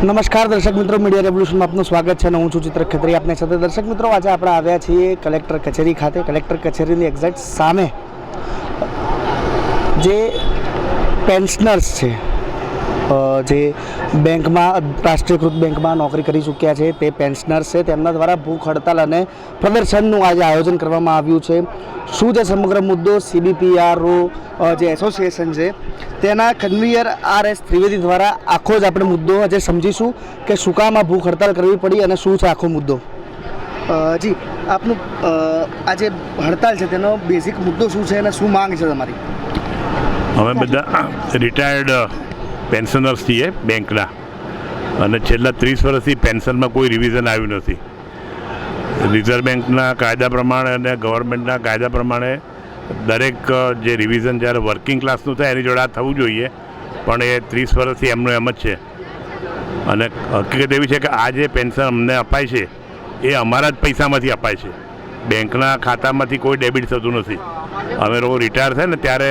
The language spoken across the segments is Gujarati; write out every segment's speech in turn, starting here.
નમસ્કાર દર્શક મિત્રો, મીડિયા રેવોલ્યુશનમાં આપનું સ્વાગત છે અને હું છું ચિત્ર ખત્રી આપની સાથે. દર્શક મિત્રો, આજે આપણે આવ્યા છીએ કલેક્ટર કચેરી ખાતે. કલેક્ટર કચેરીની એક્ઝેક્ટ સામે જે પેન્શનર્સ છે, જે બેંકમાં, રાષ્ટ્રીયકૃત બેંકમાં નોકરી કરી ચૂક્યા છે તે પેન્શનર્સ છે, તેમના દ્વારા ભૂખ હડતાલ અને પ્રદર્શનનું આજે આયોજન કરવામાં આવ્યું છે. શું છે સમગ્ર મુદ્દો? CBPRO જે એસોસિએશન છે તેના કન્વીનર RS ત્રિવેદી દ્વારા આખો જ આપણે મુદ્દો આજે સમજીશું કે શું કામ આ ભૂખ હડતાલ કરવી પડી અને શું છે આખો મુદ્દો. જી, આપનું આજે હડતાલ છે તેનો બેઝિક મુદ્દો શું છે અને શું માંગ છે તમારી? અમે બધા રિટાયર્ડ પેન્શનર્સ છીએ બેંકના, અને છેલ્લા 30 વર્ષથી પેન્શનમાં કોઈ રિવિઝન આવ્યું નથી. રિઝર્વ બેંકના કાયદા પ્રમાણે અને ગવર્મેન્ટના કાયદા પ્રમાણે દરેક જે રિવિઝન જ્યારે વર્કિંગ ક્લાસનું થાય એની જોડે આ થવું જોઈએ, પણ એ 30 વર્ષથી એમનું એમ જ છે. અને હકીકત એવી છે કે આ જે પેન્શન અમને અપાય છે એ અમારા જ પૈસામાંથી અપાય છે, બેંકના ખાતામાંથી કોઈ ડેબિટ થતું નથી. અમે લોકો રિટાયર થાય ને ત્યારે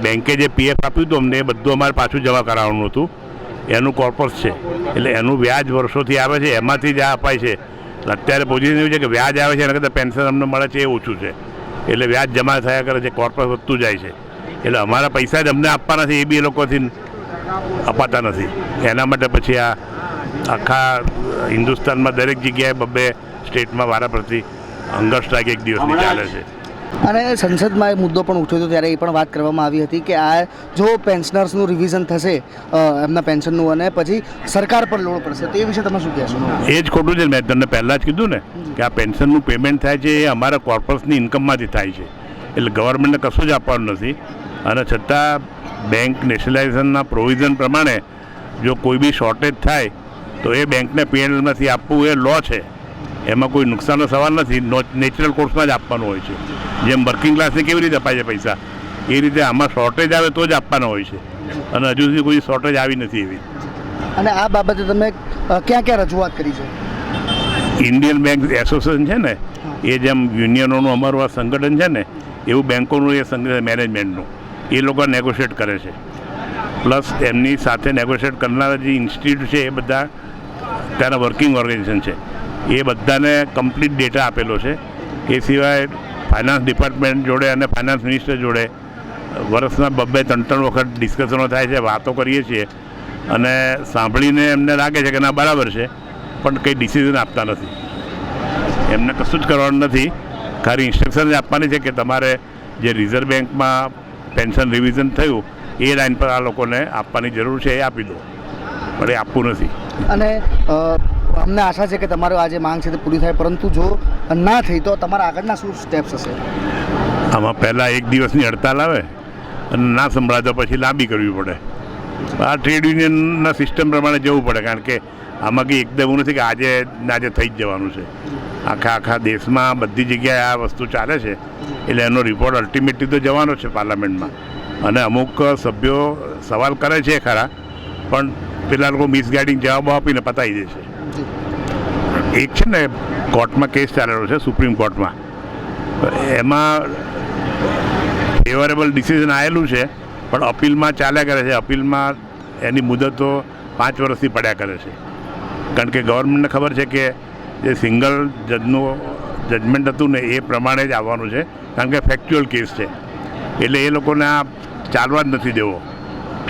બેંકે જે PF આપ્યું હતું અમને એ બધું અમારે પાછું જમા કરાવવાનું હતું. એનું કોર્પસ છે, એટલે એનું વ્યાજ વર્ષોથી આવે છે, એમાંથી જ આ અપાય છે. અત્યારે પોઝિશન એવી છે કે વ્યાજ આવે છે એના કરતાં પેન્શન અમને મળે છે એ ઓછું છે, એટલે વ્યાજ જમા થયા કરે છે, કોર્પસ વધતું જાય છે. એટલે અમારા પૈસા જ અમને આપવાના છે, એ બી એ લોકોથી અપાતા નથી. એના માટે પછી આ આખા હિન્દુસ્તાનમાં દરેક જગ્યાએ બબ્બે સ્ટેટમાં વારાફરતી હંગર સ્ટ્રાઇક એક દિવસની ચાલે છે. અને સંસદમાં એ મુદ્દો પણ ઉઠ્યો હતો ત્યારે એ પણ વાત કરવામાં આવી હતી કે આ જો પેન્શનર્સનું રિવિઝન થશે એમના પેન્શનનું અને પછી સરકાર પર લોડ પડશે, તો એ વિશે તમે શું કહેશો? એ જ ખોટું છે. મેં તમને પહેલાં જ કીધું ને કે આ પેન્શનનું પેમેન્ટ થાય છે એ અમારા કોર્પસની ઇન્કમમાંથી થાય છે, એટલે ગવર્મેન્ટને કશું જ આપવાનું નથી. અને છતાં બેંક નેશનલાઇઝેશનના પ્રોવિઝન પ્રમાણે જો કોઈ બી શોર્ટેજ થાય તો એ બેંકને P&Lમાંથી આપવું એ લો છે, એમાં કોઈ નુકસાનનો સવાલ નથી. નેચરલ કોર્સમાં જ આપવાનું હોય છે. જેમ વર્કિંગ ક્લાસને કેવી રીતે અપાય છે પૈસા, એ રીતે આમાં શોર્ટેજ આવે તો જ આપવાના હોય છે, અને હજુ સુધી કોઈ શોર્ટેજ આવી નથી એવી. અને આ બાબતે તમે ક્યાં ક્યાં રજૂઆત કરી છે? ઇન્ડિયન બેંક એસોસિએશન છે ને, એ જેમ યુનિયનોનું અમારું આ સંગઠન છે ને, એવું બેંકોનું એ સંગઠન મેનેજમેન્ટનું એ લોકો નેગોશિએટ કરે છે. પ્લસ એમની સાથે નેગોશિએટ કરનારા જે ઇન્સ્ટિટ્યૂટ છે એ બધા ત્યાંના વર્કિંગ ઓર્ગેનાઇઝેશન છે, એ બધાને કમ્પ્લીટ ડેટા આપેલો છે. એ સિવાય ફાઇનાન્સ ડિપાર્ટમેન્ટ જોડે અને ફાઇનાન્સ મિનિસ્ટર જોડે વર્ષના 2-3 વખત ડિસ્કશનો થાય છે, વાતો કરીએ છીએ, અને સાંભળીને એમને લાગે છે કે ના બરાબર છે, પણ કંઈ ડિસિઝન આપતા નથી. એમને કશું જ કરવાનું નથી, ખાલી ઇન્સ્ટ્રક્શન જ આપવાની છે કે તમારે જે રિઝર્વ બેંકમાં પેન્શન રિવિઝન થયું એ લાઈન પર આ લોકોને આપવાની જરૂર છે, એ આપી દો, પણ એ આપવું નથી. અને અમને આશા છે કે તમારો આ જે માંગ છે તે પૂરી થાય, પરંતુ જો ના થઈ તો તમારા આગળના શું સ્ટેપ્સ હશે? આમાં પહેલાં 1 દિવસની હડતાલ આવે અને ના સંભળાય તો પછી લાંબી કરવી પડે. આ ટ્રેડ યુનિયનના સિસ્ટમ પ્રમાણે જવું પડે, કારણ કે આમાં કંઈ એકદમ એવું નથી કે આજે થઈ જ જવાનું છે. આખા દેશમાં બધી જગ્યાએ આ વસ્તુ ચાલે છે, એટલે એનો રિપોર્ટ અલ્ટિમેટલી તો જવાનો છે પાર્લામેન્ટમાં. અને અમુક સભ્યો સવાલ કરે છે ખરા, પણ પેલા લોકો મિસગાઈડિંગ જવાબો આપીને પતાવી દે છે. એક છે ને કોર્ટમાં કેસ ચાલેલો છે, સુપ્રીમ કોર્ટમાં, એમાં ફેવરેબલ ડિસિઝન આવેલું છે, પણ અપીલમાં ચાલ્યા કરે છે. અપીલમાં એની મુદતો 5 વર્ષથી પડ્યા કરે છે, કારણ કે ગવર્મેન્ટને ખબર છે કે જે સિંગલ જજનું જજમેન્ટ હતું ને એ પ્રમાણે જ આવવાનું છે, કારણ કે ફેક્ચ્યુઅલ કેસ છે, એટલે એ લોકોને આ ચાલવા જ નથી દેવો.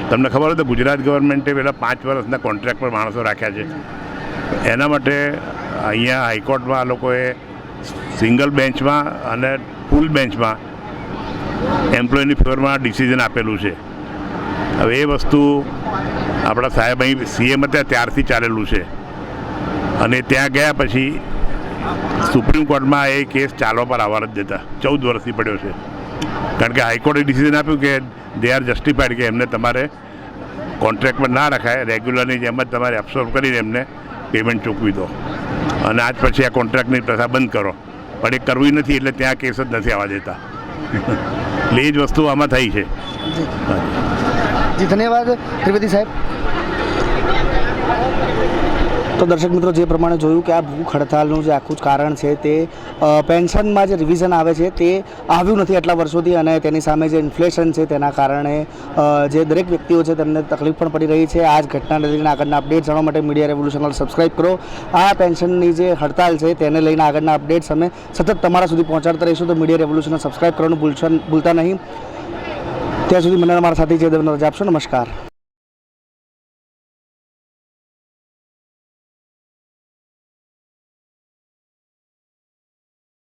તમને ખબર હોય તો ગુજરાત ગવર્મેન્ટે પેલા 5 વર્ષના કોન્ટ્રાક્ટ પર માણસો રાખ્યા છે. એના માટે અહીંયા હાઈકોર્ટમાં આ લોકોએ સિંગલ બેન્ચમાં અને ફૂલ બેન્ચમાં એમ્પ્લોયની ફેવરમાં ડિસિઝન આપેલું છે. હવે એ વસ્તુ આપણા સાહેબ અહીં CM હતા ત્યારથી ચાલેલું છે, અને ત્યાં ગયા પછી સુપ્રીમ કોર્ટમાં એ કેસ ચાલવા પર આવવા જ દેતા. 14 વર્ષથી પડ્યો છે, કારણ કે હાઈકોર્ટે ડિસિઝન આપ્યું કે દે આર જસ્ટિફાઈડ, કે એમને તમારે કોન્ટ્રાક્ટમાં ના રખાય, રેગ્યુલરની જેમ જ તમારે એબ્સોર્બ કરીને એમને પેમેન્ટ ચૂકવી દો, અને આજ પછી આ કોન્ટ્રાક્ટની પ્રથા બંધ કરો. પણ એ કરવી નથી, એટલે ત્યાં કેસ જ નથી આવવા દેતા. એટલે એ જ વસ્તુ આમાં થઈ છે. જી, ધન્યવાદ ત્રિવેદી સાહેબ. તો દર્શક મિત્રો, જે પ્રમાણે જોયું કે આ ભૂખ હડતાલનું જે આખું જ કારણ છે તે પેન્શનમાં જે રિવિઝન આવે છે તે આવ્યું નથી આટલા વર્ષોથી, અને તેની સામે જે ઇન્ફ્લેશન છે તેના કારણે જે દરેક વ્યક્તિઓ છે તેમને તકલીફ પણ પડી રહી છે. આ જ ઘટનાને લઈને આગળના અપડેટ જાણવા માટે મીડિયા રેવોલ્યુશન ચેનલ સબસ્ક્રાઇબ કરો. આ પેન્શનની જે હડતાલ છે તેને લઈને આગળના અપડેટ્સ અમે સતત તમારા સુધી પહોંચાડતા રહીશું, તો મીડિયા રેવોલ્યુશનને સબસ્ક્રાઇબ કરવાનું ભૂલતા નહીં. ત્યાં સુધી મને મારા સાથી જે દેવને રજા આપશો. નમસ્કાર.